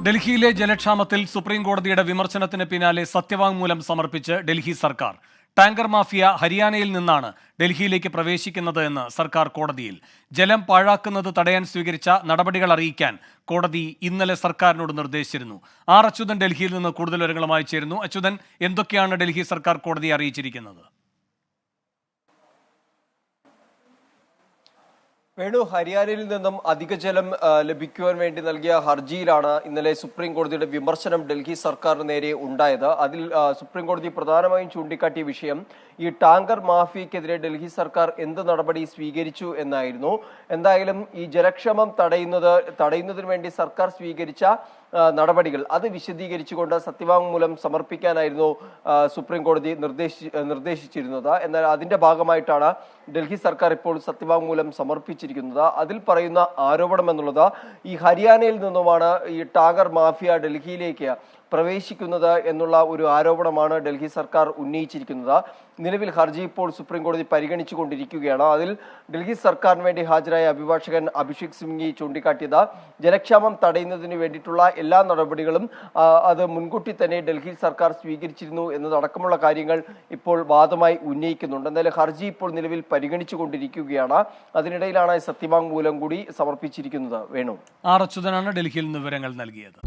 ഡൽഹിയിലെ ജലക്ഷാമത്തിൽ സുപ്രീം കോടതിയുടെ വിമർശനത്തിന് പിന്നാലെ സത്യവാങ്മൂലം സമർപ്പിച്ച് ഡൽഹി സർക്കാർ. ടാങ്കർ മാഫിയ ഹരിയാനയിൽ നിന്നാണ് ഡൽഹിയിലേക്ക് പ്രവേശിക്കുന്നത് എന്ന് സർക്കാർ കോടതിയിൽ. ജലം പാഴാക്കുന്നത് തടയാൻ സ്വീകരിച്ച നടപടികൾ അറിയിക്കാൻ കോടതി ഇന്നലെ സർക്കാരിനോട് നിർദ്ദേശിച്ചിരുന്നു. ആർ അച്യുതൻ ഡൽഹിയിൽ നിന്ന് കൂടുതൽ വിവരങ്ങളുമായി ചേരുന്നു. അച്യുതൻ, എന്തൊക്കെയാണ് ഡൽഹി സർക്കാർ കോടതിയെ അറിയിച്ചിരിക്കുന്നത്? വേണു, ഹരിയാനയിൽ നിന്നും അധിക ജലം ലഭിക്കുവാൻ വേണ്ടി നൽകിയ ഹർജിയിലാണ് ഇന്നലെ സുപ്രീം കോടതിയുടെ വിമർശനം ഡൽഹി സർക്കാരിന് നേരെ ഉണ്ടായത്. അതിൽ സുപ്രീം കോടതി പ്രധാനമായും ചൂണ്ടിക്കാട്ടിയ വിഷയം ഈ ടാങ്കർ മാഫിയക്കെതിരെ ഡൽഹി സർക്കാർ എന്ത് നടപടി സ്വീകരിച്ചു എന്നായിരുന്നു. എന്തായാലും ഈ ജലക്ഷാമം തടയുന്നതിന് വേണ്ടി സർക്കാർ സ്വീകരിച്ച നടപടികൾ അത് വിശദീകരിച്ചുകൊണ്ട് സത്യവാങ്മൂലം സമർപ്പിക്കാനായിരുന്നു സുപ്രീം കോടതി നിർദ്ദേശിച്ചിരുന്നത്. എന്നാൽ അതിന്റെ ഭാഗമായിട്ടാണ് ഡൽഹി സർക്കാർ ഇപ്പോൾ സത്യവാങ്മൂലം സമർപ്പിച്ചിരിക്കുന്നത്. അതിൽ പറയുന്ന ആരോപണം എന്നുള്ളത് ഈ ഹരിയാനയിൽ നിന്നുമാണ് ഈ ടാങ്കർ മാഫിയ ഡൽഹിയിലേക്ക് പ്രവേശിക്കുന്നത് എന്നുള്ള ഒരു ആരോപണമാണ് ഡൽഹി സർക്കാർ ഉന്നയിച്ചിരിക്കുന്നത്. നിലവിൽ ഹർജി ഇപ്പോൾ സുപ്രീം കോടതി പരിഗണിച്ചു കൊണ്ടിരിക്കുകയാണ്. അതിൽ ഡൽഹി സർക്കാരിന് വേണ്ടി ഹാജരായ അഭിഭാഷകൻ അഭിഷേക് സിംഗ്വി ചൂണ്ടിക്കാട്ടിയത് ജലക്ഷാമം തടയുന്നതിന് വേണ്ടിയിട്ടുള്ള എല്ലാ നടപടികളും അത് മുൻകൂട്ടി തന്നെ ഡൽഹി സർക്കാർ സ്വീകരിച്ചിരുന്നു എന്നതടക്കമുള്ള കാര്യങ്ങൾ ഇപ്പോൾ വാദമായി ഉന്നയിക്കുന്നുണ്ട്. എന്തായാലും ഹർജി ഇപ്പോൾ നിലവിൽ പരിഗണിച്ചു കൊണ്ടിരിക്കുകയാണ്. അതിനിടയിലാണ് സത്യവാങ്മൂലം കൂടി സമർപ്പിച്ചിരിക്കുന്നത്. വേണു, ആർ അച്യുതനാണ് ഡൽഹിയിൽ നിന്ന് വിവരങ്ങൾ നൽകിയത്.